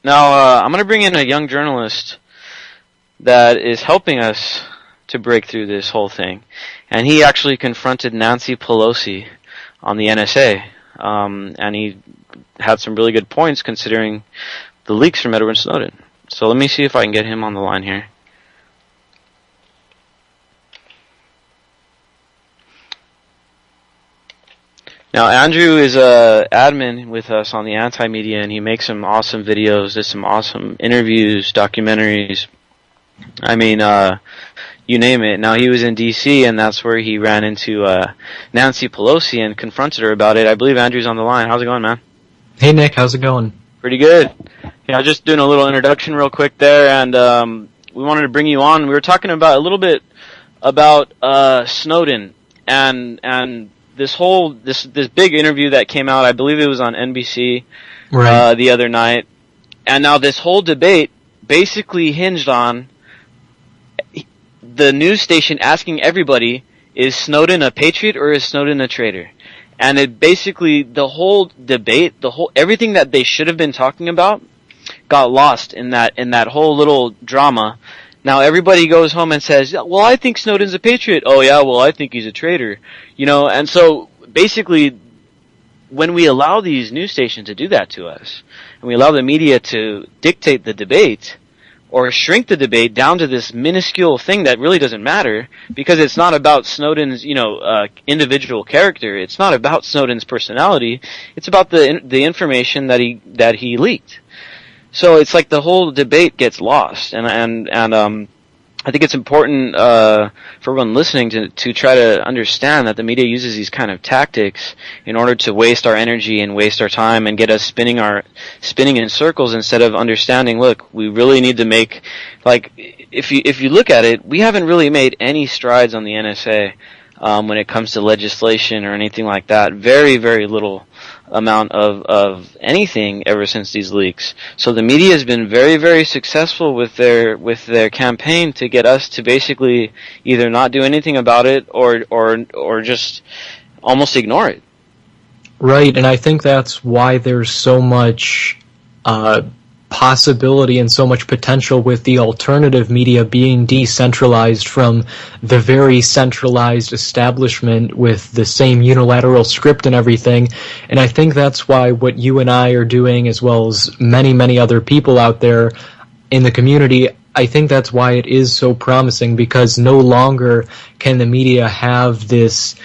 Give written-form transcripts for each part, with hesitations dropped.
Now, I'm going to bring in a young journalist that is helping us to break through this whole thing. And he actually confronted Nancy Pelosi on the NSA. And he had some really good points considering the leaks from Edward Snowden. So let me see if I can get him on the line here. Now, Andrew is a admin with us on the Anti-Media, and he makes some awesome videos, does some awesome interviews, documentaries. I mean, you name it. Now, he was in D.C., and that's where he ran into Nancy Pelosi and confronted her about it. I believe Andrew's on the line. How's it going, man? Hey, Nick. How's it going? Pretty good. Yeah, just doing a little introduction real quick there, and we wanted to bring you on. We were talking about a little bit about Snowden and this whole this big interview that came out. I believe it was on NBC the other night, and now this whole debate basically hinged on the news station asking everybody, is Snowden a patriot or is Snowden a traitor? And it basically, the whole debate, everything that they should have been talking about got lost in that whole little drama. Now everybody goes home and says, well, I think Snowden's a patriot. Oh yeah, well, I think he's a traitor. You know, and so basically, when we allow these news stations to do that to us, and we allow the media to dictate the debate, or shrink the debate down to this minuscule thing that really doesn't matter, because it's not about Snowden's, individual character. It's not about Snowden's personality. It's about the information that he leaked. So it's like the whole debate gets lost, and I think it's important for everyone listening to try to understand that the media uses these kind of tactics in order to waste our energy and waste our time and get us spinning in circles instead of understanding, look, we really need to make, like, if you look at it, we haven't really made any strides on the NSA when it comes to legislation or anything like that. Very, very little amount of anything ever since these leaks. So the media has been very, very successful with their campaign to get us to basically either not do anything about it or just almost ignore it. Right, and I think that's why there's so much possibility and so much potential with the alternative media being decentralized from the very centralized establishment with the same unilateral script and everything. And I think that's why what you and I are doing, as well as many, many other people out there in the community, I think that's why it is so promising, because no longer can the media have this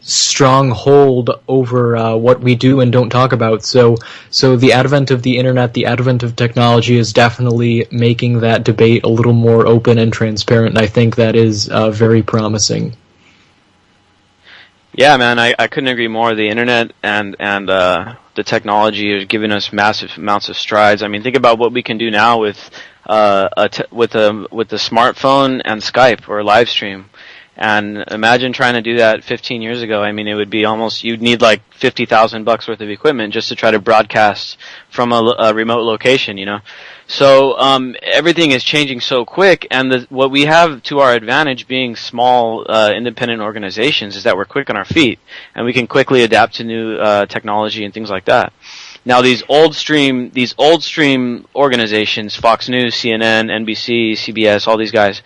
strong hold over what we do and don't talk about. So the advent of the internet, the advent of technology is definitely making that debate a little more open and transparent, and I think that is very promising. Yeah, man, I couldn't agree more. The internet and the technology is giving us massive amounts of strides. I mean, think about what we can do now with the smartphone and Skype or live stream. And imagine trying to do that 15 years ago. I mean, it would be almost, you'd need like $50,000 worth of equipment just to try to broadcast from a remote location, you know. So everything is changing so quick, and what we have to our advantage being small independent organizations is that we're quick on our feet, and we can quickly adapt to new technology and things like that. Now these old stream organizations, Fox News, CNN, NBC, CBS, all these guys,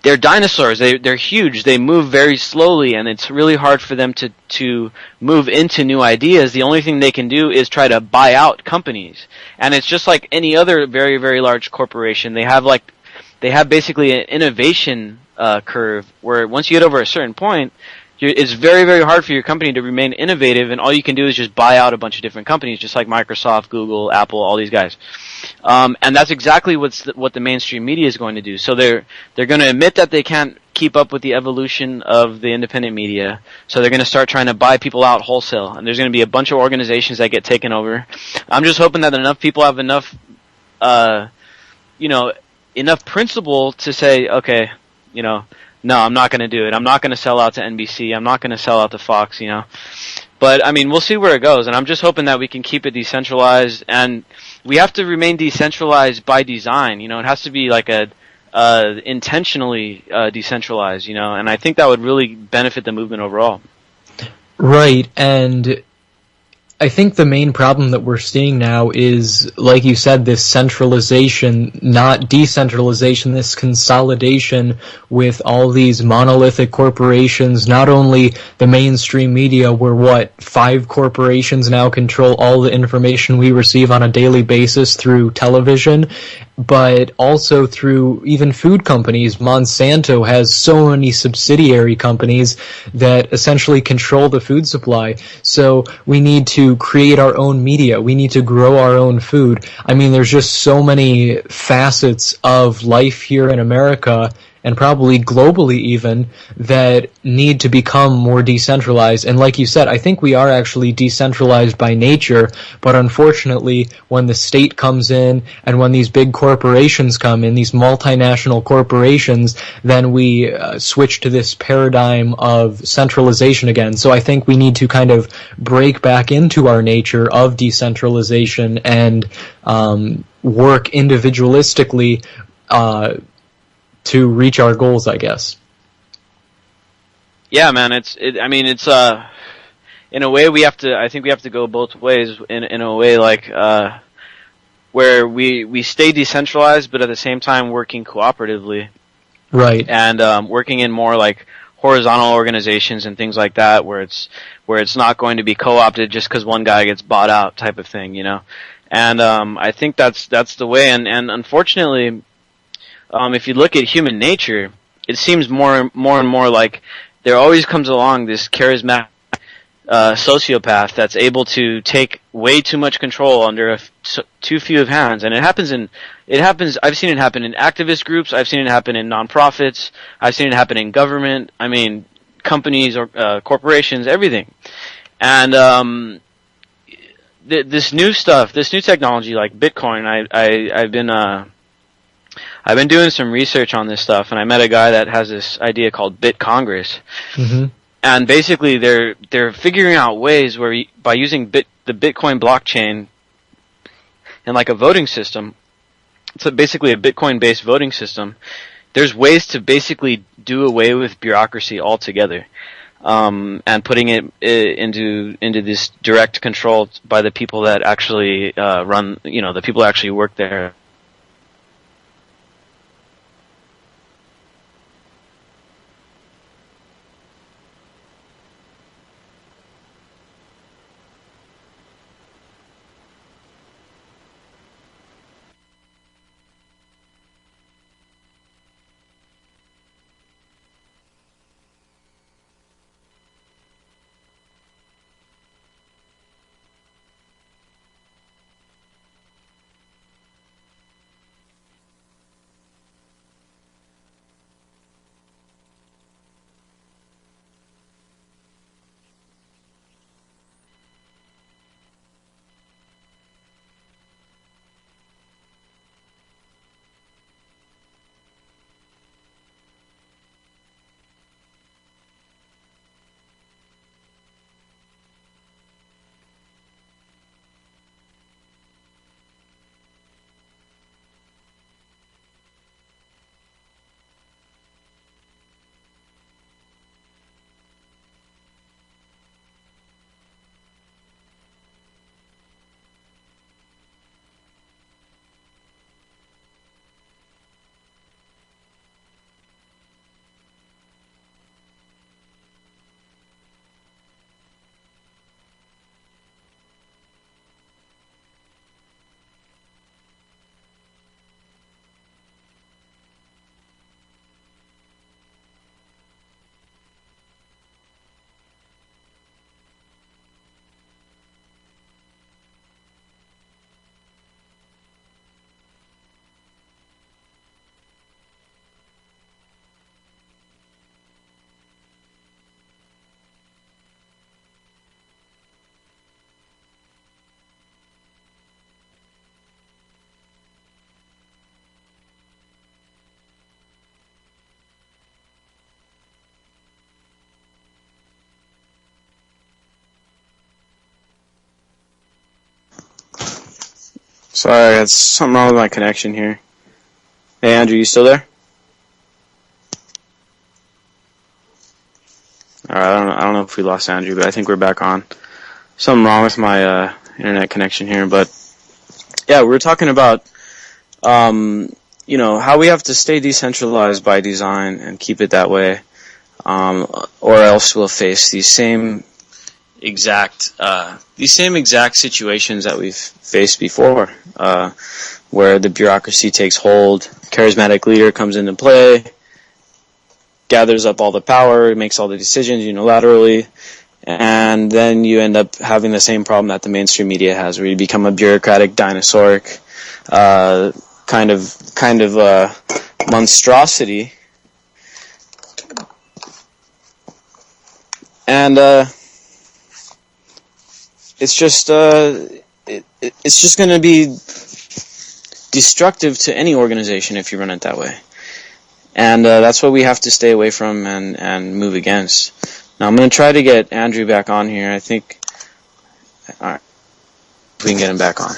they're dinosaurs. They're huge. They move very slowly, and it's really hard for them to move into new ideas. The only thing they can do is try to buy out companies. And it's just like any other very, very large corporation. They have basically an innovation curve where once you get over a certain point, it's very, very hard for your company to remain innovative, and all you can do is just buy out a bunch of different companies, just like Microsoft, Google, Apple, all these guys. And that's exactly what the mainstream media is going to do. So they're going to admit that they can't keep up with the evolution of the independent media. So they're going to start trying to buy people out wholesale, and there's going to be a bunch of organizations that get taken over. I'm just hoping that enough people have enough principle to say, okay, no, I'm not going to do it. I'm not going to sell out to NBC. I'm not going to sell out to Fox, But, I mean, we'll see where it goes, and I'm just hoping that we can keep it decentralized, and we have to remain decentralized by design, It has to be like intentionally decentralized, and I think that would really benefit the movement overall. Right, and I think the main problem that we're seeing now is, like you said, this centralization, not decentralization, this consolidation with all these monolithic corporations. Not only the mainstream media, where 5 corporations now control all the information we receive on a daily basis through television, but also through even food companies. Monsanto has so many subsidiary companies that essentially control the food supply. So we need to create our own media. We need to grow our own food. I mean, there's just so many facets of life here in America, and probably globally even, that need to become more decentralized. And like you said, I think we are actually decentralized by nature, but unfortunately, when the state comes in and when these big corporations come in, these multinational corporations, then we switch to this paradigm of centralization again. So I think we need to kind of break back into our nature of decentralization and work individualistically to reach our goals, I guess. Yeah, man. It's in a way I think we have to go both ways. In a way, like where we stay decentralized, but at the same time working cooperatively. Right. And working in more like horizontal organizations and things like that, where it's not going to be co-opted just because one guy gets bought out, type of thing, you know. And I think that's the way. And unfortunately, if you look at human nature, it seems more and more like there always comes along this charismatic sociopath that's able to take way too much control under too few of hands. And it happens. I've seen it happen in activist groups. I've seen it happen in nonprofits. I've seen it happen in government. I mean, companies or corporations, everything. And this new stuff, this new technology like Bitcoin, I've been doing some research on this stuff, and I met a guy that has this idea called Bit Congress. Mm-hmm. And basically, they're figuring out ways where by using the Bitcoin blockchain and like a voting system, it's basically a Bitcoin-based voting system. There's ways to basically do away with bureaucracy altogether, and putting it into this direct control by the people that actually run, you know, the people that actually work there. Sorry, that's something wrong with my connection here. Hey, Andrew, you still there? Alright, I don't know if we lost Andrew, but I think we're back on. something wrong with my internet connection here, but yeah, we were talking about how we have to stay decentralized by design and keep it that way, or else we'll face these same exact situations that we've faced before, where the bureaucracy takes hold, charismatic leader comes into play, gathers up all the power, makes all the decisions unilaterally, and then you end up having the same problem that the mainstream media has, where you become a bureaucratic, dinosauric kind of monstrosity. And it's just going to be destructive to any organization if you run it that way. And that's what we have to stay away from and move against. Now I'm going to try to get Andrew back on here. I think, all right, if we can get him back on.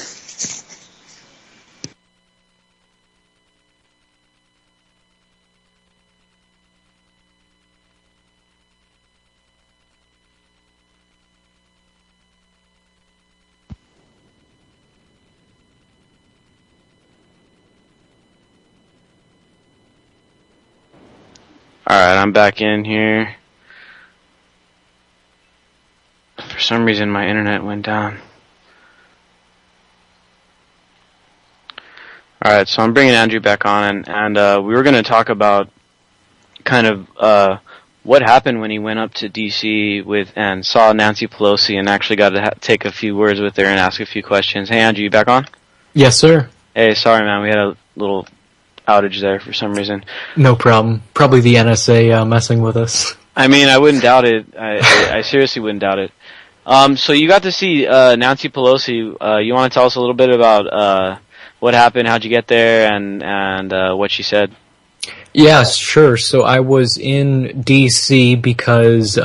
Alright, I'm back in here. For some reason my internet went down. Alright, so I'm bringing Andrew back on, and we were going to talk about kind of what happened when he went up to DC and saw Nancy Pelosi and actually got to take a few words with her and ask a few questions. Hey Andrew, you back on? Yes, sir. Hey, sorry man, we had a little outage there for some reason. No problem. Probably the NSA messing with us. I mean, I wouldn't doubt it. I seriously wouldn't doubt it. So you got to see Nancy Pelosi. You want to tell us a little bit about what happened, how'd you get there, and what she said? Yes, sure. So I was in D.C. because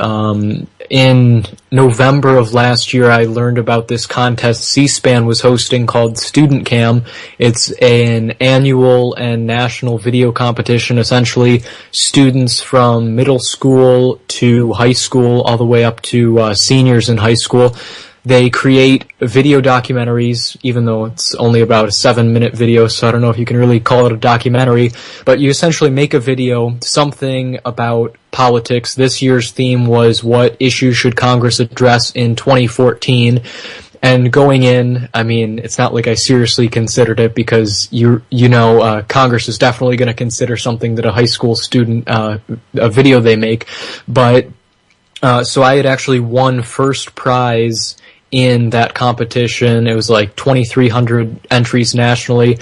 in November of last year I learned about this contest C-SPAN was hosting called Student Cam. It's an annual and national video competition. Essentially, students from middle school to high school, all the way up to seniors in high school, they create video documentaries, even though it's only about a 7-minute video, so I don't know if you can really call it a documentary, but you essentially make a video, something about politics. This year's theme was what issues should Congress address in 2014, and going in, I mean, it's not like I seriously considered it because Congress is definitely going to consider something that a high school student, a video they make, but so I had actually won first prize in that competition. It was like 2,300 entries nationally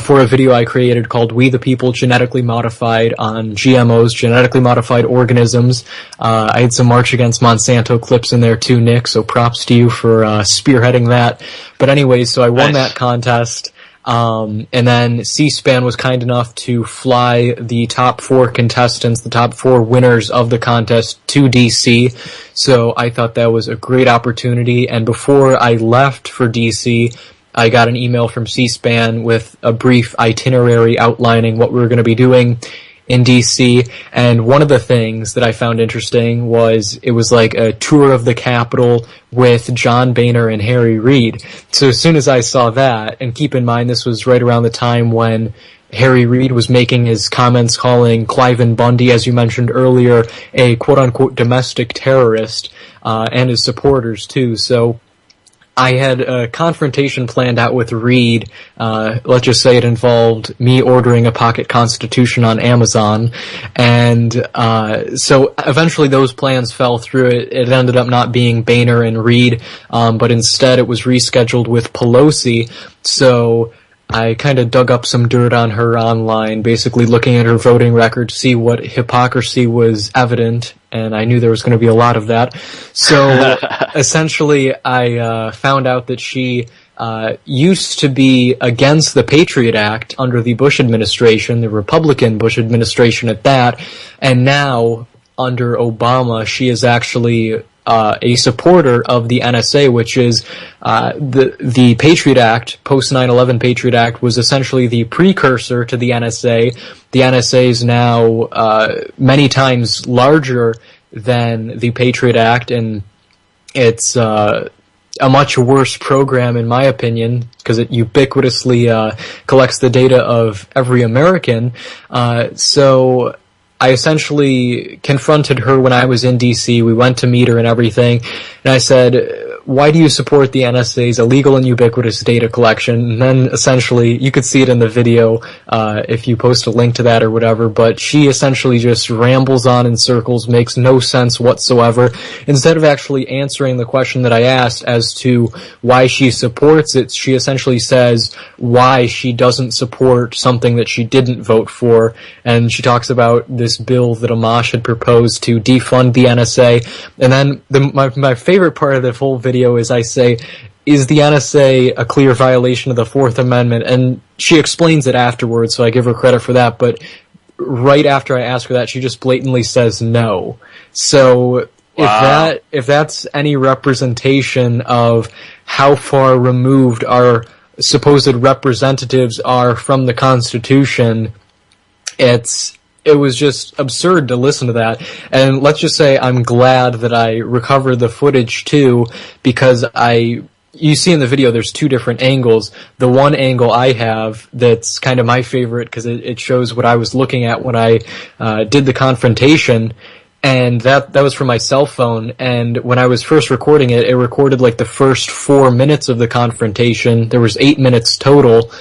for a video I created called We the People Genetically Modified on GMOs, Genetically Modified Organisms. I had some March Against Monsanto clips in there too, Nick, so props to you for spearheading that. But anyway, so I won that contest. And then C-SPAN was kind enough to fly the top 4 contestants, the top 4 winners of the contest to DC. So I thought that was a great opportunity. And before I left for DC, I got an email from C-SPAN with a brief itinerary outlining what we were going to be doing in DC, and one of the things that I found interesting was it was like a tour of the Capitol with John Boehner and Harry Reid. So as soon as I saw that, and keep in mind this was right around the time when Harry Reid was making his comments calling Cliven Bundy, as you mentioned earlier, a quote-unquote domestic terrorist, and his supporters too, so I had a confrontation planned out with Reid. Let's just say it involved me ordering a pocket constitution on Amazon. And so eventually those plans fell through. It ended up not being Boehner and Reid, but instead it was rescheduled with Pelosi. So I kind of dug up some dirt on her online, basically looking at her voting record to see what hypocrisy was evident, and I knew there was going to be a lot of that. So essentially I found out that she used to be against the Patriot Act under the Bush administration, the Republican Bush administration at that, and now under Obama she is actually a supporter of the NSA, which is the Patriot Act, post 9/11 Patriot Act, was essentially the precursor to the NSA. The NSA is now many times larger than the Patriot Act, and it's a much worse program, in my opinion, because it ubiquitously collects the data of every American. So I essentially confronted her when I was in D.C. We went to meet her and everything, and I said, why do you support the NSA's illegal and ubiquitous data collection? And then essentially, you could see it in the video if you post a link to that or whatever, but she essentially just rambles on in circles, makes no sense whatsoever. Instead of actually answering the question that I asked as to why she supports it, she essentially says why she doesn't support something that she didn't vote for, and she talks about this bill that Amash had proposed to defund the NSA. And then my favorite part of the whole video is I say, is the NSA a clear violation of the Fourth Amendment? And she explains it afterwards, so I give her credit for that, but right after I ask her that, she just blatantly says no. So Wow. if that's any representation of how far removed our supposed representatives are from the Constitution, it was just absurd to listen to that. And let's just say I'm glad that I recovered the footage too, because you see in the video there's two different angles. The one angle I have that's kind of my favorite because it shows what I was looking at when I did the confrontation, and that was from my cell phone. And when I was first recording it, it recorded like the first 4 minutes of the confrontation. There was 8 minutes total.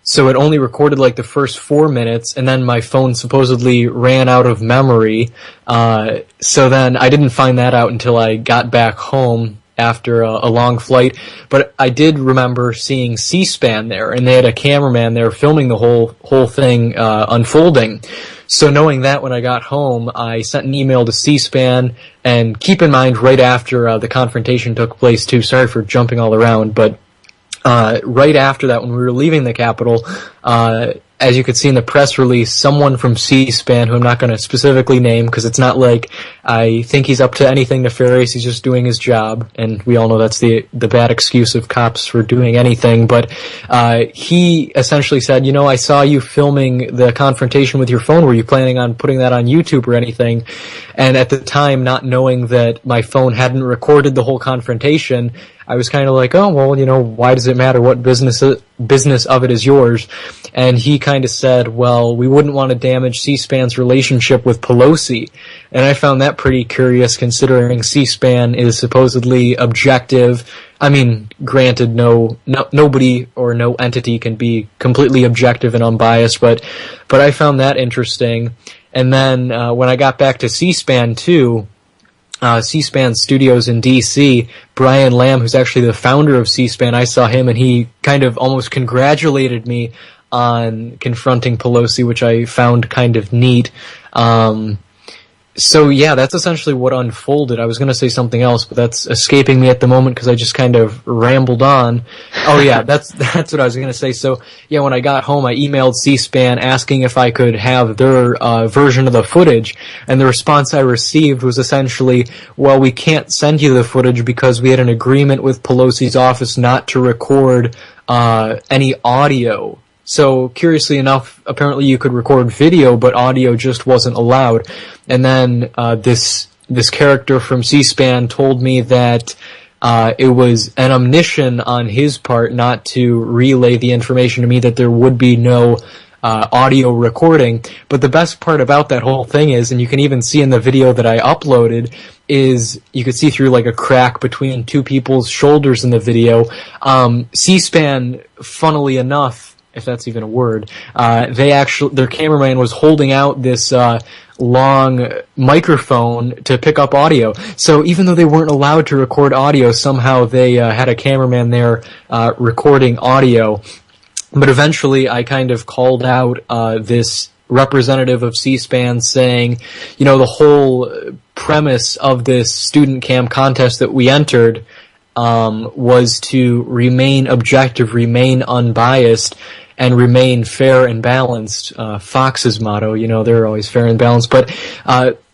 So it only recorded like the first 4 minutes, and then my phone supposedly ran out of memory. So then I didn't find that out until I got back home after a long flight. But I did remember seeing C-SPAN there, and they had a cameraman there filming the whole thing unfolding. So knowing that, when I got home, I sent an email to C-SPAN, and keep in mind, right after the confrontation took place too, sorry for jumping all around, but right after that, when we were leaving the Capitol, as you could see in the press release, someone from C-SPAN, who I'm not going to specifically name because it's not like I think he's up to anything nefarious, he's just doing his job, and we all know that's the bad excuse of cops for doing anything, but he essentially said, I saw you filming the confrontation with your phone, were you planning on putting that on YouTube or anything? And at the time, not knowing that my phone hadn't recorded the whole confrontation, I was kind of like, oh, well, why does it matter? What business of it is yours? And he kind of said, well, we wouldn't want to damage C-SPAN's relationship with Pelosi. And I found that pretty curious, considering C-SPAN is supposedly objective. I mean, granted, nobody or no entity can be completely objective and unbiased, but I found that interesting. And then when I got back to C-SPAN too, C-SPAN studios in D.C., Brian Lamb, who's actually the founder of C-SPAN, I saw him and he kind of almost congratulated me on confronting Pelosi, which I found kind of neat. So yeah, that's essentially what unfolded. I was going to say something else, but that's escaping me at the moment because I just kind of rambled on. Oh yeah, that's what I was going to say. So yeah, when I got home, I emailed C-SPAN asking if I could have their version of the footage, and the response I received was essentially, well, we can't send you the footage because we had an agreement with Pelosi's office not to record any audio. So, curiously enough, apparently you could record video, but audio just wasn't allowed. And then this character from C-SPAN told me that it was an omission on his part not to relay the information to me that there would be no audio recording. But the best part about that whole thing is, and you can even see in the video that I uploaded, is you could see through like a crack between two people's shoulders in the video. C-SPAN, funnily enough, if that's even a word, their cameraman was holding out this long microphone to pick up audio. So even though they weren't allowed to record audio, somehow they had a cameraman there recording audio. But eventually I kind of called out this representative of C-SPAN saying, the whole premise of this student cam contest that we entered was to remain objective, remain unbiased, and remain fair and balanced. Fox's motto, they're always fair and balanced. But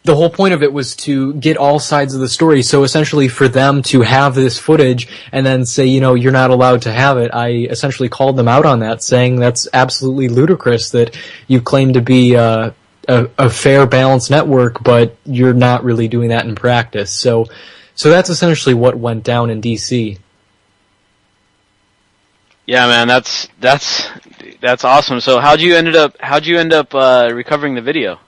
the whole point of it was to get all sides of the story. So essentially for them to have this footage and then say, you're not allowed to have it, I essentially called them out on that, saying that's absolutely ludicrous that you claim to be a fair, balanced network, but you're not really doing that in practice. So So that's essentially what went down in D.C. Yeah, man, that's awesome. So how'd you end up recovering the video?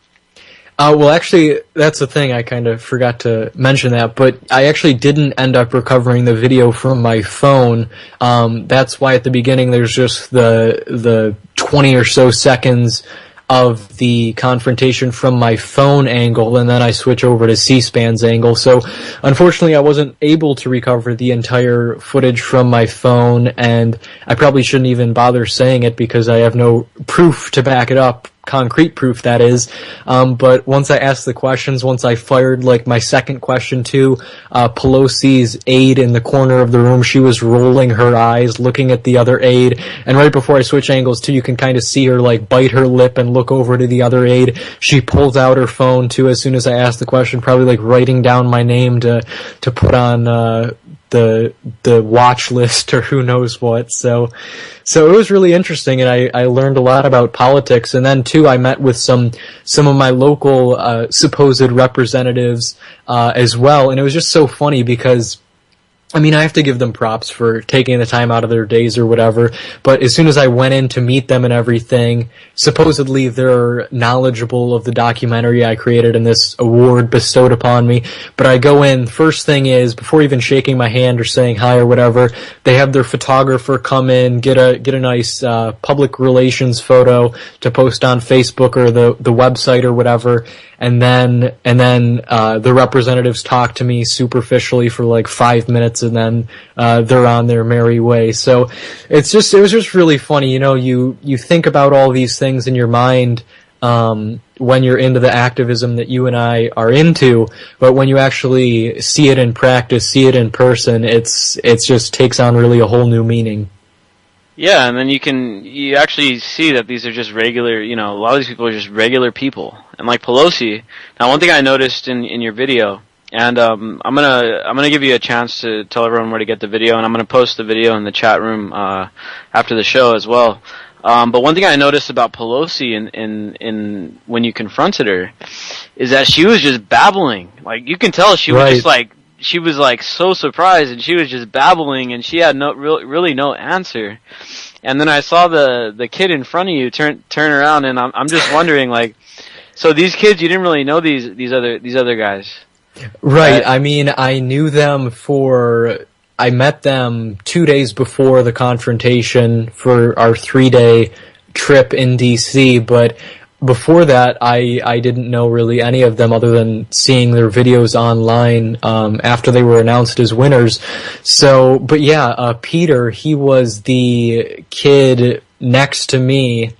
Well, actually, that's the thing. I kind of forgot to mention that, but I actually didn't end up recovering the video from my phone. That's why at the beginning there's just the 20 or so seconds of the confrontation from my phone angle, and then I switch over to C-SPAN's angle. So, unfortunately, I wasn't able to recover the entire footage from my phone, and I probably shouldn't even bother saying it because I have no proof to back it up. Concrete proof, that is. But once I asked the questions, once I fired like my second question to Pelosi's aide in the corner of the room, she was rolling her eyes, looking at the other aide, and right before I switch angles too, you can kind of see her like bite her lip and look over to the other aide. She pulls out her phone too as soon as I asked the question, probably like writing down my name to put on the watch list or who knows what. So it was really interesting, and I learned a lot about politics. And then too, I met with some of my local supposed representatives as well, and it was just so funny because, I mean, I have to give them props for taking the time out of their days or whatever, but as soon as I went in to meet them and everything, supposedly they're knowledgeable of the documentary I created and this award bestowed upon me, but I go in, first thing is, before even shaking my hand or saying hi or whatever, they have their photographer come in, get a nice public relations photo to post on Facebook or the website or whatever, and then the representatives talk to me superficially for like 5 minutes, and then they're on their merry way. So it was just really funny. You know, you think about all these things in your mind when you're into the activism that you and I are into, but when you actually see it in practice, see it in person, it's just takes on really a whole new meaning. Yeah, and then you actually see that these are just regular, you know, a lot of these people are just regular people. And like Pelosi, now one thing I noticed in your video, and I'm gonna give you a chance to tell everyone where to get the video, and I'm gonna post the video in the chat room after the show as well. But one thing I noticed about Pelosi in when you confronted her is that she was just babbling. Like, you can tell she was just like, she was like so surprised, and she was just babbling, and she had really no answer. And then I saw the kid in front of you turn around, and I'm just wondering, like, so these kids, you didn't really know these other guys, right? I mean, I knew them I met them 2 days before the confrontation for our 3-day trip in DC, but before that, I didn't know really any of them other than seeing their videos online after they were announced as winners. So, but yeah, Peter, he was the kid next to me.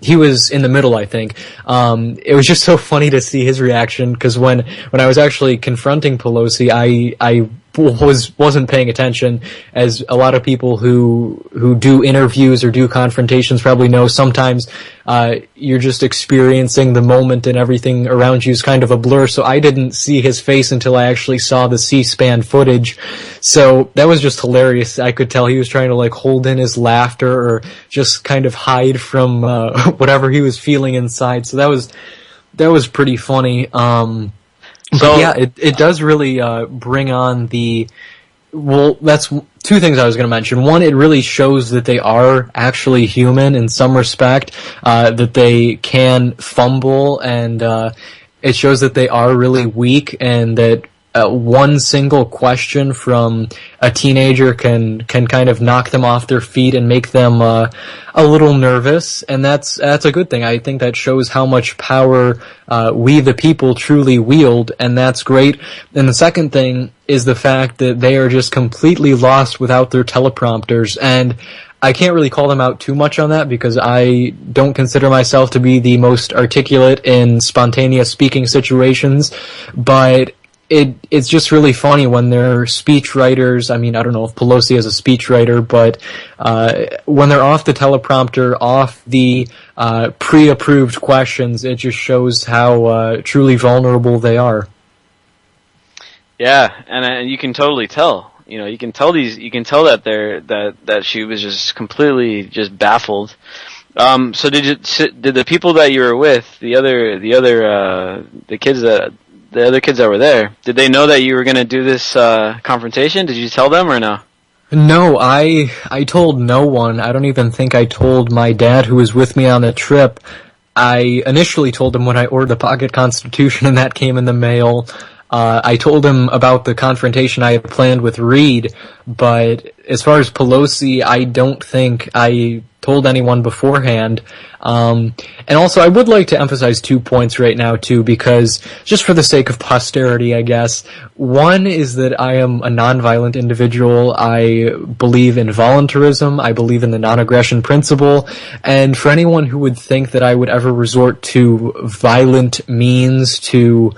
He was in the middle, I think. It was just so funny to see his reaction, because when I was actually confronting Pelosi, I wasn't paying attention, as a lot of people who do interviews or do confrontations probably know. Sometimes you're just experiencing the moment, and everything around you is kind of a blur. So I didn't see his face until I actually saw the C-SPAN footage. So that was just hilarious. I could tell he was trying to like hold in his laughter or just kind of hide from whatever he was feeling inside. So that was pretty funny. But yeah, it does really bring on that's two things I was going to mention. One, it really shows that they are actually human in some respect, that they can fumble, and it shows that they are really weak, and that one single question from a teenager can kind of knock them off their feet and make them a little nervous, and that's a good thing. I think that shows how much power we the people truly wield, and that's great. And the second thing is the fact that they are just completely lost without their teleprompters, and I can't really call them out too much on that because I don't consider myself to be the most articulate in spontaneous speaking situations, but it's just really funny when they're speech writers. I mean, I don't know if Pelosi is a speech writer, but when they're off the teleprompter, off the pre-approved questions, it just shows how truly vulnerable they are. Yeah, and you can totally tell. You know, you can tell that that she was just completely just baffled. So did the people that you were with, the kids that the other kids that were there, did they know that you were going to do this confrontation? Did you tell them or no? No, I told no one. I don't even think I told my dad, who was with me on the trip. I initially told him when I ordered the pocket constitution and that came in the mail. I told him about the confrontation I had planned with Reed, but as far as Pelosi, I don't think I told anyone beforehand. And also, I would like to emphasize 2 points right now, too, because just for the sake of posterity, I guess. One is that I am a nonviolent individual. I believe in voluntarism. I believe in the non-aggression principle. And for anyone who would think that I would ever resort to violent means to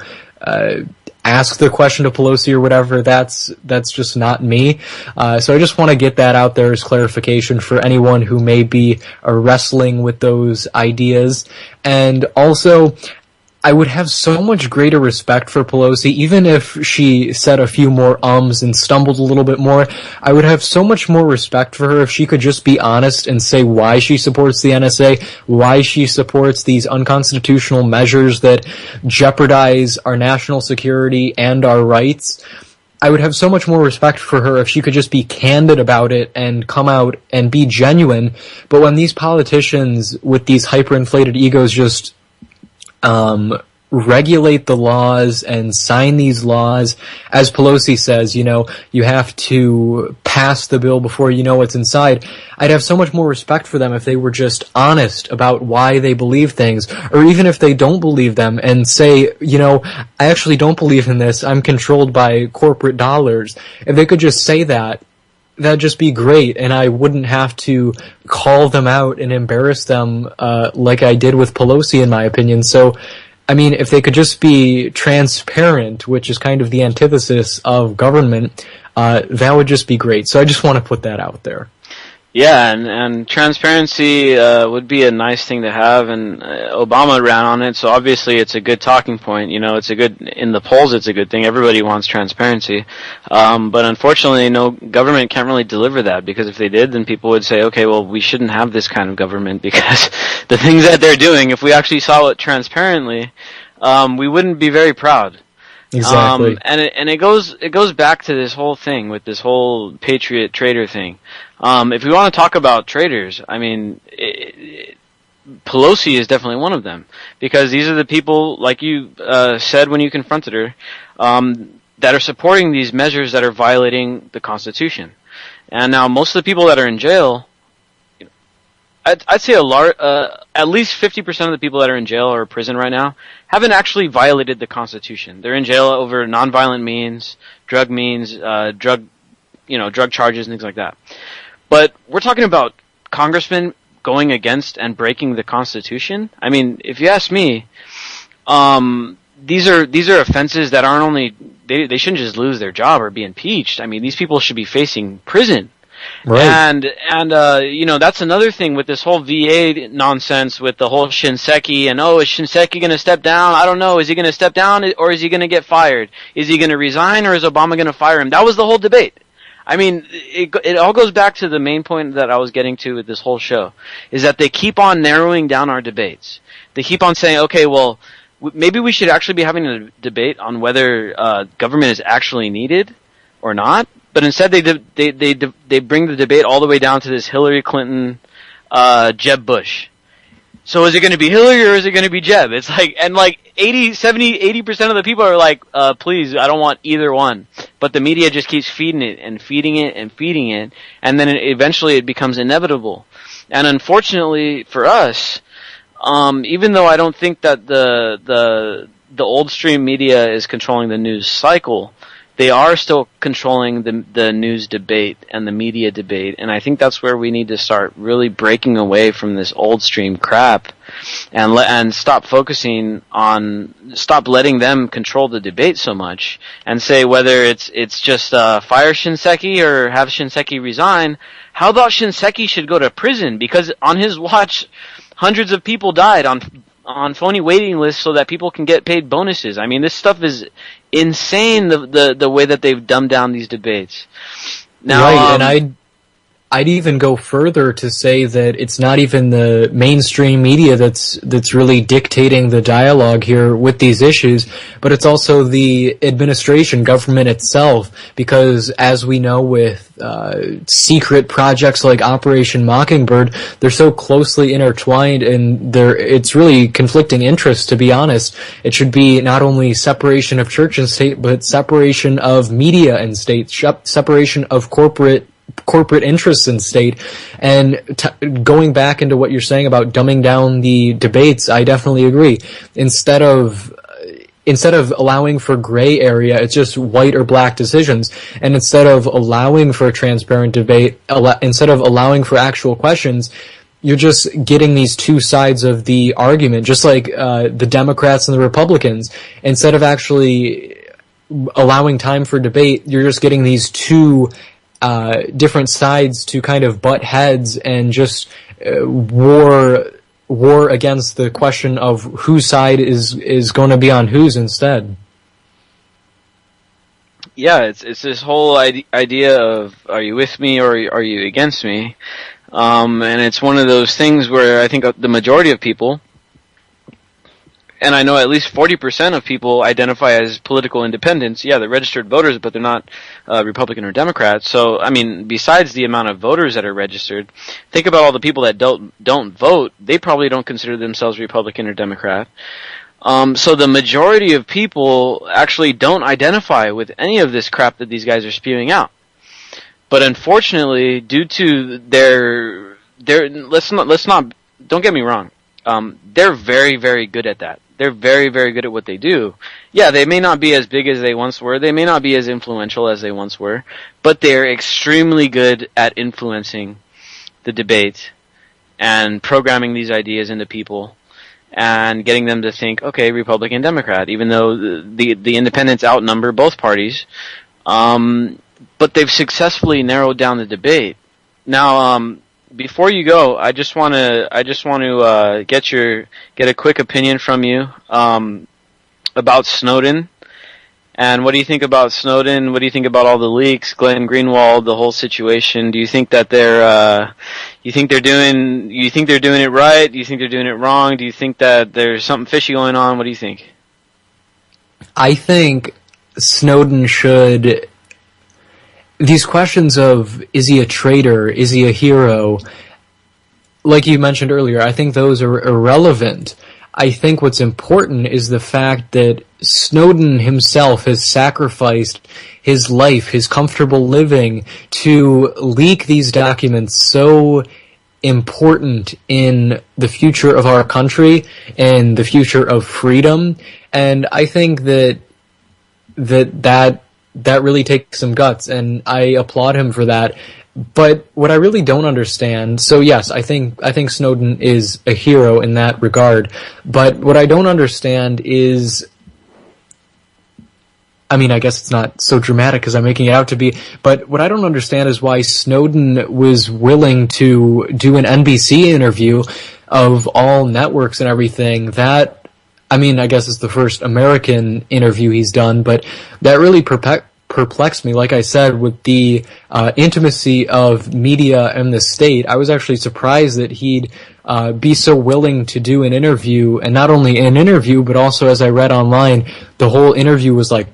ask the question to Pelosi or whatever, that's just not me. So I just want to get that out there as clarification for anyone who may be wrestling with those ideas. And also, I would have so much greater respect for Pelosi, even if she said a few more ums and stumbled a little bit more. I would have so much more respect for her if she could just be honest and say why she supports the NSA, why she supports these unconstitutional measures that jeopardize our national security and our rights. I would have so much more respect for her if she could just be candid about it and come out and be genuine. But when these politicians with these hyperinflated egos just regulate the laws and sign these laws, as Pelosi says, you have to pass the bill before you know what's inside. I'd have so much more respect for them if they were just honest about why they believe things, or even if they don't believe them and say, I actually don't believe in this, I'm controlled by corporate dollars. If they could just say that, that'd just be great, and I wouldn't have to call them out and embarrass them like I did with Pelosi, in my opinion. So, I mean, if they could just be transparent, which is kind of the antithesis of government, that would just be great. So I just want to put that out there. Yeah, and transparency would be a nice thing to have, and Obama ran on it, so obviously it's a good talking point. It's a good, in the polls it's a good thing. Everybody wants transparency. But unfortunately, no, government can't really deliver that, because if they did, then people would say, okay, well, we shouldn't have this kind of government, because the things that they're doing, if we actually saw it transparently, we wouldn't be very proud. Exactly. And it goes back to this whole thing with this whole patriot traitor thing. If we want to talk about traitors, I mean, Pelosi is definitely one of them, because these are the people, like you said when you confronted her, that are supporting these measures that are violating the Constitution. And now most of the people that are in jail, I'd say at least 50% of the people that are in jail or prison right now haven't actually violated the Constitution. They're in jail over nonviolent means, drug charges and things like that. But we're talking about congressmen going against and breaking the Constitution. I mean, if you ask me, these are offenses that aren't only, they shouldn't just lose their job or be impeached. I mean, these people should be facing prison. Right. And that's another thing with this whole VA nonsense with the whole Shinseki, and is Shinseki going to step down? I don't know. Is he going to step down, or is he going to get fired? Is he going to resign, or is Obama going to fire him? That was the whole debate. I mean, it all goes back to the main point that I was getting to with this whole show, is that they keep on narrowing down our debates. They keep on saying, okay, well, maybe we should actually be having a debate on whether government is actually needed or not. But instead, they bring the debate all the way down to this Hillary Clinton, Jeb Bush. So is it going to be Hillary or is it going to be Jeb? It's like, and like 80% of the people are like, please, I don't want either one. But the media just keeps feeding it and feeding it and feeding it, and then eventually it becomes inevitable. And unfortunately for us, even though I don't think that the old stream media is controlling the news cycle, they are still controlling the news debate and the media debate, and I think that's where we need to start really breaking away from this old stream crap, and stop letting them control the debate so much, and say whether it's just fire Shinseki or have Shinseki resign. How about Shinseki should go to prison, because on his watch, hundreds of people died on phony waiting lists so that people can get paid bonuses. I mean, this stuff is insane, the way that they've dumbed down these debates. Now, right, and I'd even go further to say that it's not even the mainstream media that's really dictating the dialogue here with these issues, but it's also the administration, government itself, because as we know with secret projects like Operation Mockingbird, they're so closely intertwined, and it's really conflicting interests, to be honest. It should be not only separation of church and state, but separation of media and state, separation of corporate interests in state. And going back into what you're saying about dumbing down the debates, I definitely agree. Instead of allowing for gray area, it's just white or black decisions. And instead of allowing for a transparent debate, instead of allowing for actual questions, you're just getting these two sides of the argument, just like the Democrats and the Republicans. Instead of actually allowing time for debate, you're just getting these two different sides to kind of butt heads and just war against the question of whose side is going to be on whose instead. Yeah, it's this whole idea of, are you with me or are you against me? And it's one of those things where I think the majority of people, and I know at least 40% of people identify as political independents. Yeah, they're registered voters, but they're not Republican or Democrat. So, I mean, besides the amount of voters that are registered, think about all the people that don't vote. They probably don't consider themselves Republican or Democrat. So the majority of people actually don't identify with any of this crap that these guys are spewing out. But unfortunately, due to their let's not don't get me wrong. They're very, very good at that. They're very, very good at what they do. Yeah, they may not be as big as they once were. They may not be as influential as they once were. But they're extremely good at influencing the debate and programming these ideas into people and getting them to think, okay, Republican, Democrat, even though the independents outnumber both parties. But they've successfully narrowed down the debate. Now, before you go, I just want to get a quick opinion from you about Snowden. And what do you think about Snowden? What do you think about all the leaks, Glenn Greenwald, the whole situation? Do you think that you think they're doing it right? Do you think they're doing it wrong? Do you think that there's something fishy going on? What do you think? I think Snowden should. These questions of, is he a traitor, is he a hero, like you mentioned earlier, I think those are irrelevant. I think what's important is the fact that Snowden himself has sacrificed his life, his comfortable living, to leak these documents so important in the future of our country and the future of freedom. And I think that really takes some guts, and I applaud him for that. But what I really don't understand, so yes, I think Snowden is a hero in that regard, but what I don't understand is, I mean, I guess it's not so dramatic as I'm making it out to be, but what I don't understand is why Snowden was willing to do an NBC interview of all networks and everything. That, I mean, I guess it's the first American interview he's done, but that really perplexed me. Like I said, with the intimacy of media and the state, I was actually surprised that he'd be so willing to do an interview, and not only an interview, but also, as I read online, the whole interview was like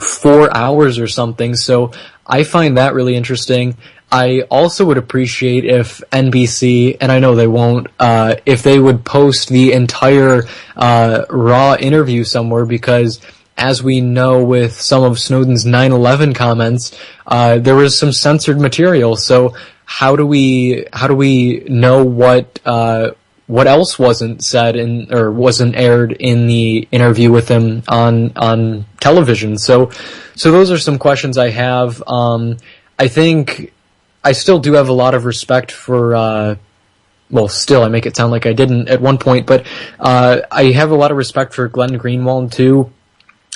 4 hours or something, so I find that really interesting. I also would appreciate if NBC, and I know they won't, if they would post the entire raw interview somewhere, because as we know with some of Snowden's 9/11 comments, there was some censored material. So how do we know what else wasn't said or wasn't aired in the interview with him on television? So those are some questions I have. I think I still do have a lot of respect for. Well, still, I make it sound like I didn't at one point, but I have a lot of respect for Glenn Greenwald too.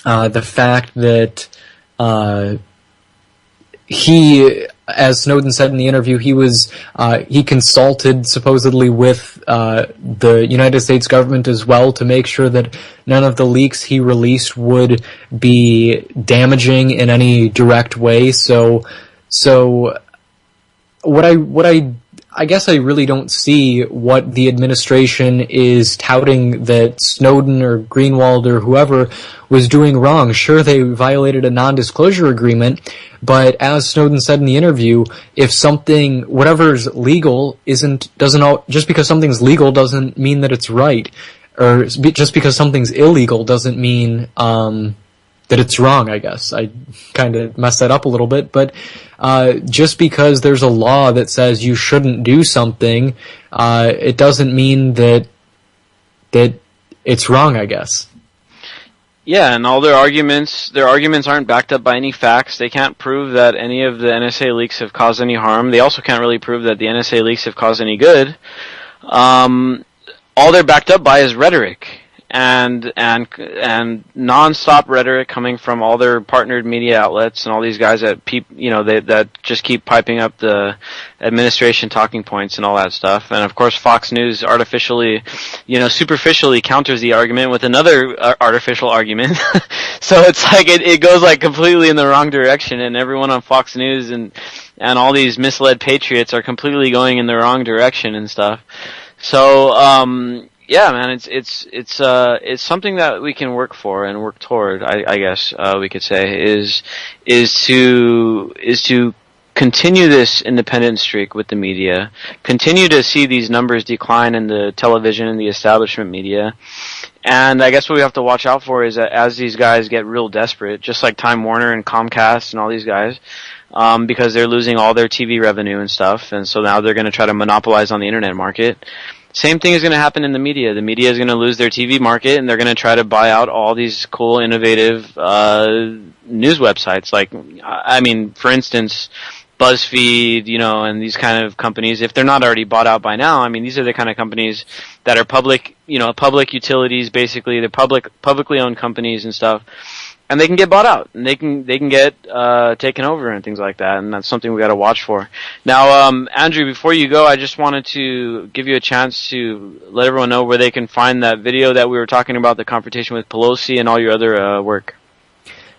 The fact that he, as Snowden said in the interview, he consulted supposedly with the United States government as well to make sure that none of the leaks he released would be damaging in any direct way. So I guess I really don't see what the administration is touting that Snowden or Greenwald or whoever was doing wrong. Sure, they violated a non-disclosure agreement, but as Snowden said in the interview, if something, whatever's legal just because something's legal doesn't mean that it's right. Or just because something's illegal doesn't mean, that it's wrong, I guess. I kind of messed that up a little bit, but just because there's a law that says you shouldn't do something, it doesn't mean that it's wrong, I guess. Yeah, and all their arguments aren't backed up by any facts. They can't prove that any of the NSA leaks have caused any harm. They also can't really prove that the NSA leaks have caused any good. All they're backed up by is rhetoric. And non-stop rhetoric coming from all their partnered media outlets and all these guys that that just keep piping up the administration talking points and all that stuff. And of course, Fox News artificially, superficially counters the argument with another artificial argument. So it's like it goes like completely in the wrong direction, and everyone on Fox News and all these misled patriots are completely going in the wrong direction and stuff. So yeah, man, it's something that we can work for and work toward. I guess we could say is to continue this independent streak with the media, continue to see these numbers decline in the television and the establishment media. And I guess what we have to watch out for is that as these guys get real desperate, just like Time Warner and Comcast and all these guys, because they're losing all their TV revenue and stuff, and so now they're going to try to monopolize on the internet market. Same thing is going to happen in the media. The media is going to lose their TV market, and they're going to try to buy out all these cool, innovative news websites. Like, I mean, for instance, BuzzFeed, and these kind of companies. If they're not already bought out by now, I mean, these are the kind of companies that are public utilities. Basically, they're publicly owned companies and stuff. And they can get bought out, and they can get taken over and things like that, and that's something we got to watch for. Now, Andrew, before you go, I just wanted to give you a chance to let everyone know where they can find that video that we were talking about, the confrontation with Pelosi, and all your other work.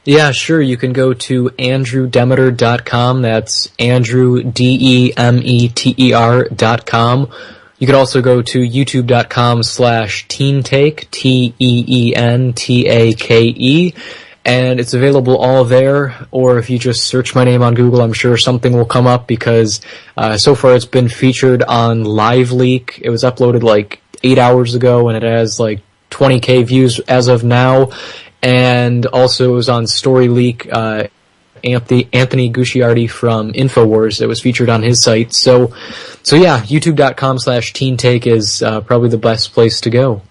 Yeah, sure. You can go to andrewdemeter.com. That's Andrew, Demeter.com. You could also go to youtube.com/teentake, TEENTAKE. And it's available all there, or if you just search my name on Google, I'm sure something will come up, because so far it's been featured on LiveLeak. It was uploaded like 8 hours ago, and it has like 20K views as of now. And also it was on StoryLeak. Anthony Gucciardi from InfoWars, it was featured on his site. So yeah, youtube.com/teentake is probably the best place to go.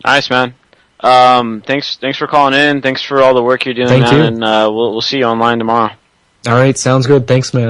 Nice, man. Thanks for calling in. Thanks for all the work you're doing, Thank man. you. And we'll see you online tomorrow. All right, sounds good. Thanks, man.